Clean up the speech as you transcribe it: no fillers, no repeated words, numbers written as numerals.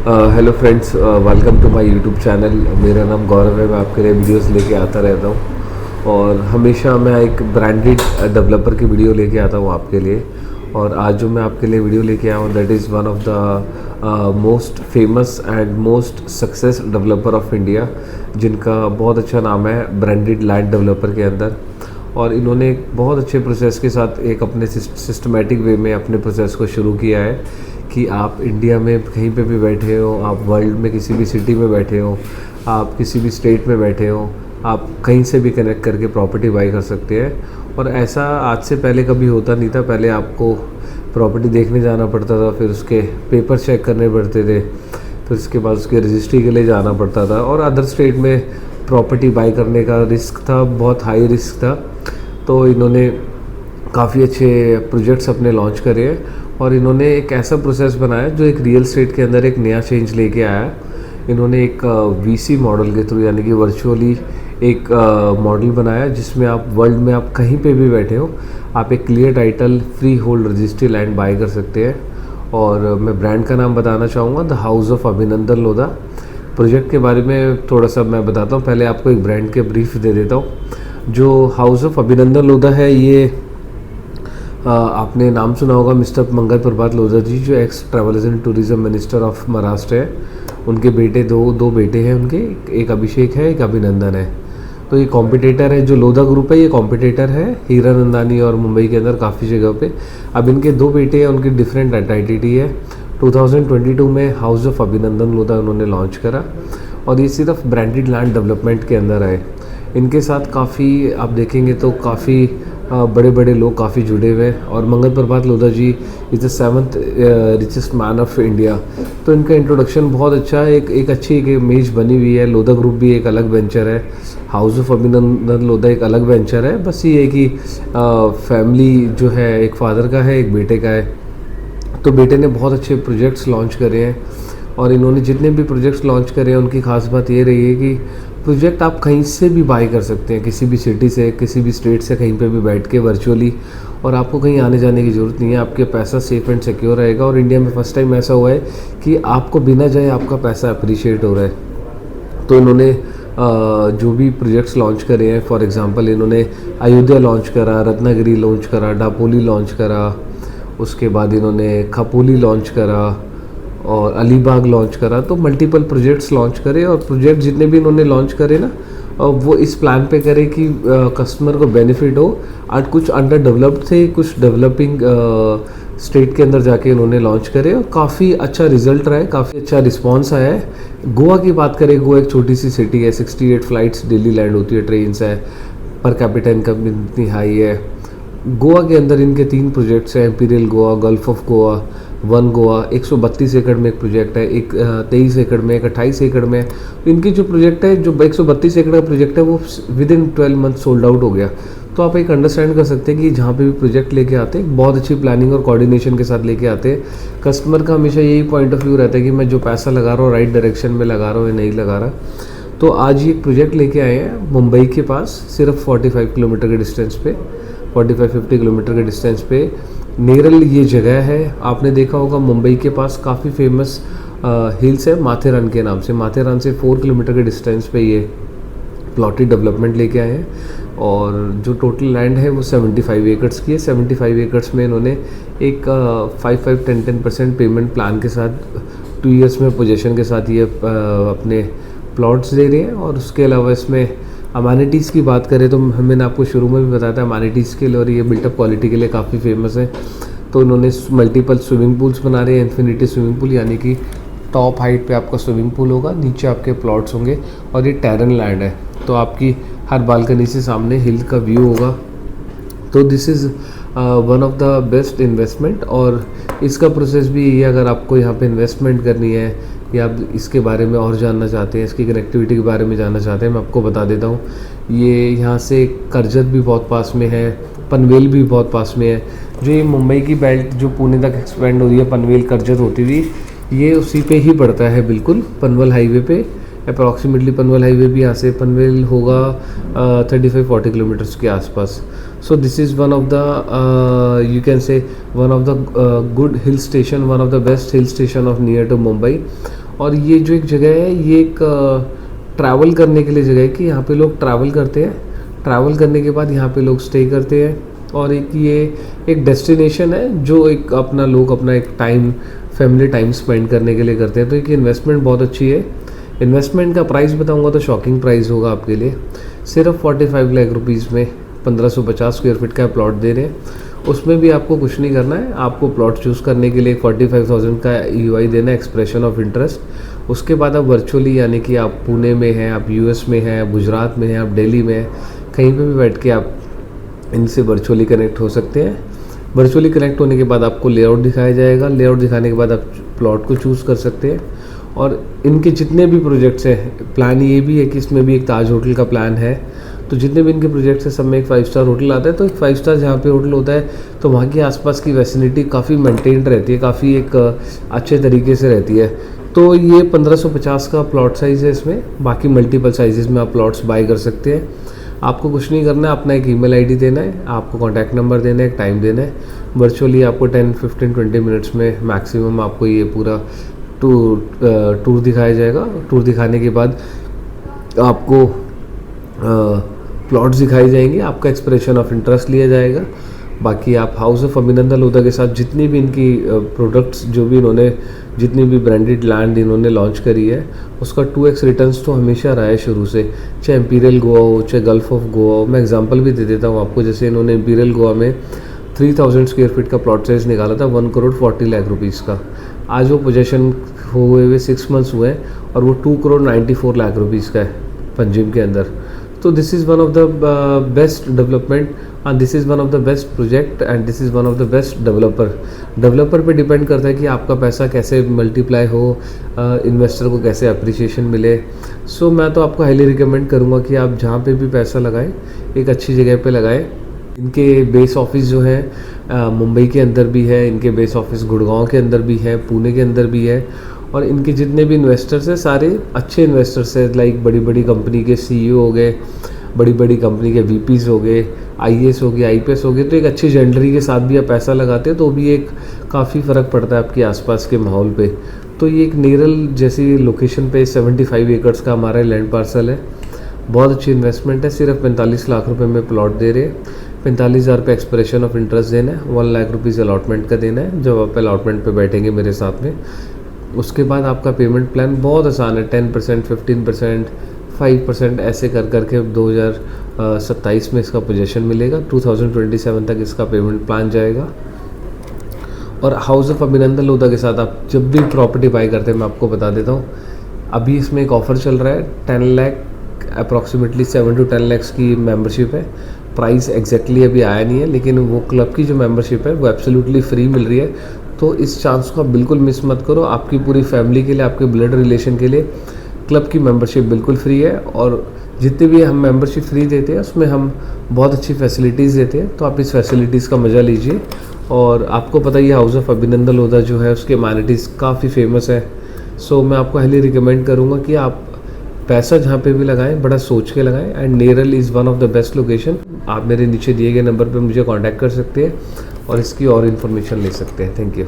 Hello friends, welcome to my YouTube channel. मेरा नाम गौरव है। मैं आपके लिए वीडियोस लेके आता रहता हूँ और हमेशा मैं एक ब्रांडेड डेवलपर की वीडियो लेके आता हूँ आपके लिए। और आज जो मैं आपके लिए वीडियो लेके आया हूँ that is one of the most famous and most success developer of India, जिनका बहुत अच्छा नाम है ब्रांडेड लैंड डेवलपर के अंदर। और इन्होंने एक बहुत अच्छे प्रोसेस के साथ एक अपने सिस्टमेटिक वे में अपने प्रोसेस को शुरू किया है कि आप इंडिया में कहीं पे भी बैठे हो, आप वर्ल्ड में किसी भी सिटी में बैठे हो, आप किसी भी स्टेट में बैठे हो, आप कहीं से भी कनेक्ट करके प्रॉपर्टी बाई कर सकते हैं। और ऐसा आज से पहले कभी होता नहीं था। पहले आपको प्रॉपर्टी देखने जाना पड़ता था, फिर उसके पेपर चेक करने पड़ते थे, फिर उसके बाद उसके रजिस्ट्री के लिए जाना पड़ता था। और अदर स्टेट में प्रॉपर्टी बाई करने का रिस्क था, बहुत हाई रिस्क था। तो इन्होंने काफ़ी अच्छे प्रोजेक्ट्स अपने लॉन्च करे हैं और इन्होंने एक ऐसा प्रोसेस बनाया जो एक रियल स्टेट के अंदर एक नया चेंज लेके आया। इन्होंने एक वीसी मॉडल के थ्रू, यानी कि वर्चुअली एक मॉडल बनाया जिसमें आप वर्ल्ड में आप कहीं पे भी बैठे हो, आप एक clear title freehold registry land buy कर सकते हैं। और मैं ब्रांड का नाम बताना चाहूँगा, द हाउस ऑफ अभिनंदन लोधा। प्रोजेक्ट के बारे में थोड़ा सा मैं बताता हूँ, पहले आपको एक ब्रांड के ब्रीफ दे देता हूँ। जो हाउस ऑफ अभिनंदन लोधा है, ये आपने नाम सुना होगा मिस्टर मंगल प्रभात लोधा जी, जो x travels and tourism minister of Maharashtra है। उनके बेटे दो बेटे हैं उनके, एक अभिषेक है, एक अभिनंदन है। तो ये कॉम्पिटिटर है, जो लोधा ग्रुप है ये कॉम्पिटिटर है हीरानंदानी और मुंबई के अंदर काफ़ी जगह पे। अब इनके दो बेटे हैं, उनकी डिफरेंट आइडेंटिटी है। 2022 में हाउस ऑफ अभिनंदन लोधा उन्होंने लॉन्च करा और ये सिर्फ ब्रांडेड लैंड डेवलपमेंट के अंदर आए। इनके साथ काफ़ी आप देखेंगे तो काफ़ी बड़े बड़े लोग काफ़ी जुड़े हुए हैं। और Mangal Prabhat Lodha ji is the 7th richest man of India. तो इनका इंट्रोडक्शन बहुत अच्छा है, एक अच्छी एक इमेज बनी हुई है। लोधा ग्रुप भी एक अलग वेंचर है, हाउस ऑफ अभिनंदन लोधा एक अलग वेंचर है। बस ये है कि फैमिली जो है एक फादर का है, एक बेटे का है। तो बेटे ने बहुत अच्छे प्रोजेक्ट्स लॉन्च करे हैं और इन्होंने जितने भी प्रोजेक्ट्स लॉन्च करे हैं उनकी खास बात ये रही है कि प्रोजेक्ट आप कहीं से भी बाई कर सकते हैं, किसी भी सिटी से, किसी भी स्टेट से, कहीं पे भी बैठ के वर्चुअली। और आपको कहीं आने जाने की ज़रूरत नहीं है, आपके पैसा सेफ़ एंड सिक्योर रहेगा। और इंडिया में फर्स्ट टाइम ऐसा हुआ है कि आपको बिना जाए आपका पैसा अप्रिशिएट हो रहा है। तो इन्होंने जो भी प्रोजेक्ट्स लॉन्च करे हैं, फॉर एग्ज़ाम्पल इन्होंने अयोध्या लॉन्च करा, रत्नागिरी लॉन्च करा, डापोली लॉन्च करा, उसके बाद इन्होंने खपोली लॉन्च करा और अलीबाग लॉन्च करा। तो मल्टीपल प्रोजेक्ट्स लॉन्च करे और प्रोजेक्ट जितने भी इन्होंने लॉन्च करे ना, वो इस प्लान पे करे कि कस्टमर को बेनिफिट हो। आज कुछ अंडर डेवलप्ड थे, कुछ डेवलपिंग स्टेट के अंदर जाके इन्होंने लॉन्च करे और काफ़ी अच्छा रिजल्ट रहा है, काफ़ी अच्छा रिस्पांस आया है। गोवा की बात करें, गोवा एक छोटी सी सिटी है, 68 फ्लाइट्स डेली लैंड होती है, ट्रेन है, पर कैपिटा इनकम इतनी हाई है। गोवा के अंदर इनके 3 प्रोजेक्ट्स हैं, imperial Goa, gulf of Goa, one Goa. 132 एकड़ में एक प्रोजेक्ट है, एक 23 एकड़ में, एक 28 एकड़ में। तो इनकी जो प्रोजेक्ट है, जो 132 एकड़ का प्रोजेक्ट है, वो with in 12 month sold out हो गया। तो आप एक अंडरस्टैंड कर सकते हैं कि जहाँ पे भी प्रोजेक्ट लेके आते हैं बहुत अच्छी प्लानिंग और कोऑर्डिनेशन के साथ लेके आते हैं। कस्टमर का हमेशा यही पॉइंट ऑफ व्यू रहता है कि मैं जो पैसा लगा रहा हूँ राइट डायरेक्शन में लगा रहा हूँ या नहीं लगा रहा। तो आज ये प्रोजेक्ट लेके आए हैं मुंबई के पास, सिर्फ 45 किलोमीटर के डिस्टेंस पे, 45-50 किलोमीटर के डिस्टेंस पे नेरल ये जगह है। आपने देखा होगा मुंबई के पास काफ़ी फेमस हिल्स है माथेरान के नाम से। माथेरान से 4 किलोमीटर के डिस्टेंस पे ये प्लॉटेड डेवलपमेंट लेके आए हैं और जो टोटल लैंड है वो 75 एकड़्स की है। 75 एकड़्स में इन्होंने एक 5-10% पेमेंट प्लान के साथ 2 ईयर्स में पोजीशन के साथ ये अपने प्लॉट्स दे रहे हैं। और उसके अलावा इसमें अमेनिटीज़ की बात करें तो मैंने आपको शुरू में भी बताया था अमेनिटीज़ के लिए, और ये बिल्टअप क्वालिटी के लिए काफ़ी फेमस है। तो इन्होंने मल्टीपल स्विमिंग पूल्स बना रहे हैं, इन्फिनिटी स्विमिंग पूल, यानी कि टॉप हाइट पे आपका स्विमिंग पूल होगा, नीचे आपके प्लॉट्स होंगे और ये टेरन लैंड है। तो आपकी हर बालकनी से सामने हिल का व्यू होगा। तो this is one of the best investment. और इसका प्रोसेस भी ये, अगर आपको यहाँ पे इन्वेस्टमेंट करनी है या आप इसके बारे में और जानना चाहते हैं, इसकी कनेक्टिविटी के बारे में जानना चाहते हैं, मैं आपको बता देता हूँ। ये यहाँ से करजत भी बहुत पास में है, पनवेल भी बहुत पास में है। जो ये मुंबई की बेल्ट जो पुणे तक एक्सपेंड हो रही है, पनवेल करजत होती हुई, ये उसी पे ही पड़ता है, बिल्कुल पनवेल हाईवे पे। अप्रॉक्सीमेटली पनवेल हाईवे भी यहाँ से पनवेल होगा 35-40 किलोमीटर्स के आसपास। So this is one of the you can say one of the good hill station, one of the best hill station of near to Mumbai. और ये जो एक जगह है ये एक ट्रैवल करने के लिए जगह है कि यहाँ पे लोग ट्रैवल करते हैं, ट्रैवल करने के बाद यहाँ पे लोग स्टे करते हैं। और एक ये एक डेस्टिनेशन है जो एक अपना लोग अपना एक टाइम फैमिली टाइम स्पेंड करने के लिए करते हैं। तो एक इन्वेस्टमेंट बहुत अच्छी है। इन्वेस्टमेंट का प्राइस बताऊंगा तो शॉकिंग प्राइस होगा आपके लिए। सिर्फ 45 लाख रुपीज़ में 1550 स्क्वायर फीट का प्लॉट दे रहे हैं। उसमें भी आपको कुछ नहीं करना है, आपको प्लॉट चूज़ करने के लिए 45,000 का EOI देना है, एक्सप्रेशन ऑफ इंटरेस्ट। उसके बाद आप वर्चुअली यानी कि आप पुणे में हैं, आप US में हैं, आप गुजरात में हैं, आप दिल्ली में हैं, कहीं पे भी बैठ के आप इनसे वर्चुअली कनेक्ट हो सकते हैं। वर्चुअली कनेक्ट होने के बाद आपको लेआउट दिखाया जाएगा। लेआउट दिखाने के बाद आप प्लॉट को चूज़ कर सकते हैं। और इनके जितने भी प्रोजेक्ट्स हैं, प्लान ये भी है कि इसमें भी एक ताज होटल का प्लान है। तो जितने भी इनके प्रोजेक्ट्स हैं सब में एक 5 स्टार होटल आता है। तो एक 5 स्टार जहाँ पे होटल होता है तो वहाँ की आसपास की वैसिनिटी काफ़ी मेंटेन्ड रहती है, काफ़ी एक अच्छे तरीके से रहती है। तो ये 1550 का प्लॉट साइज़ है इसमें। बाकी मल्टीपल साइजेज़ में आप प्लॉट्स बाय कर सकते हैं। आपको कुछ नहीं करना है, अपना एक ईमेल आईडी देना है, आपको कॉन्टैक्ट नंबर देना है, एक टाइम देना है। वर्चुअली आपको 10-15-20 मिनट्स में मैक्सिमम आपको ये पूरा टूर दिखाया जाएगा। टूर दिखाने के बाद आपको प्लॉट्स दिखाई जाएंगे, आपका एक्सप्रेशन ऑफ इंटरेस्ट लिया जाएगा। बाकी आप हाउस ऑफ अभिनंदन लोधा के साथ जितनी भी इनकी प्रोडक्ट्स जो भी इन्होंने जितनी भी ब्रांडेड लैंड इन्होंने लॉन्च करी है उसका 2x रिटर्न्स तो हमेशा रहा है शुरू से, चाहे इंपीरियल गोवा हो, चाहे गल्फ ऑफ गोवा हो। मैं एग्जांपल भी दे देता हूँ आपको। जैसे इन्होंने इंपीरियल गोवा में 3000 स्क्वायर फीट का प्लॉट साइज निकाला था 1,40,00,000 का। आज वो पोजेशन हुए 6 मंथ्स हुए हैं और वो 2,94,00,000 का है पंजिम के अंदर। तो this is one of the best development and this is one of the best project and this is one of the best developer पे डिपेंड करता है कि आपका पैसा कैसे मल्टीप्लाई हो, इन्वेस्टर को कैसे अप्रिसिएशन मिले। सो मैं तो आपको हाईली रिकमेंड करूँगा कि आप जहाँ पे भी पैसा लगाएं एक अच्छी जगह पे लगाएं। इनके बेस ऑफिस जो है मुंबई के अंदर भी है, इनके बेस ऑफिस गुड़गांव के अंदर भी है, पुणे के अंदर भी है। और इनके जितने भी इन्वेस्टर्स हैं सारे अच्छे इन्वेस्टर्स हैं। लाइक बड़ी बड़ी कंपनी के CEO हो गए, बड़ी बड़ी कंपनी के VPs हो गए, IAS हो गए, IPS हो गए। तो एक अच्छी जेंडरी के साथ भी आप पैसा लगाते हैं तो भी एक काफ़ी फ़र्क पड़ता है आपके आसपास के माहौल पे। तो ये एक नेरल जैसी लोकेशन पे 75 एकड़्स का हमारा लैंड पार्सल है। बहुत अच्छी इन्वेस्टमेंट है। सिर्फ 45 लाख रुपए में प्लॉट दे रहे हैं। 45,000 पे एक्सप्रेशन ऑफ इंटरेस्ट देना है, 1 लाख रुपीज़ अलॉटमेंट का देना है जब आप अलॉटमेंट पे बैठेंगे मेरे साथ में। उसके बाद आपका पेमेंट प्लान बहुत आसान है, 10%, 15%, 5% ऐसे कर करके 2027 में इसका पोजीशन मिलेगा। 2027 तक इसका पेमेंट प्लान जाएगा। और हाउस ऑफ अभिनंदन लोधा के साथ आप जब भी प्रॉपर्टी बाई करते हैं मैं आपको बता देता हूँ, अभी इसमें एक ऑफ़र चल रहा है। 10 लाख अप्रॉक्सीमेटली 7 to 10 lakhs की मेंबरशिप है। प्राइस एग्जैक्टली अभी आया नहीं है, लेकिन वो क्लब की जो मेंबरशिप है वो एब्सोल्युटली फ्री मिल रही है। तो इस चांस को आप बिल्कुल मिस मत करो। आपकी पूरी फैमिली के लिए, आपके ब्लड रिलेशन के लिए क्लब की मेंबरशिप बिल्कुल फ्री है। और जितने भी हम मेंबरशिप फ्री देते हैं उसमें हम बहुत अच्छी फैसिलिटीज़ देते हैं। तो आप इस फैसिलिटीज़ का मज़ा लीजिए। और आपको पता ही है हाउस ऑफ अभिनंदन लोधा जो है उसके अमेनिटीज़ काफ़ी फेमस है। सो मैं आपको हाईली रिकमेंड करूँगा कि आप पैसा जहाँ पे भी लगाएं बड़ा सोच के लगाएं। And Neral is one of the best location. आप मेरे नीचे दिए गए नंबर पे मुझे कांटेक्ट कर सकते हैं और इसकी और इन्फॉर्मेशन ले सकते हैं। Thank you.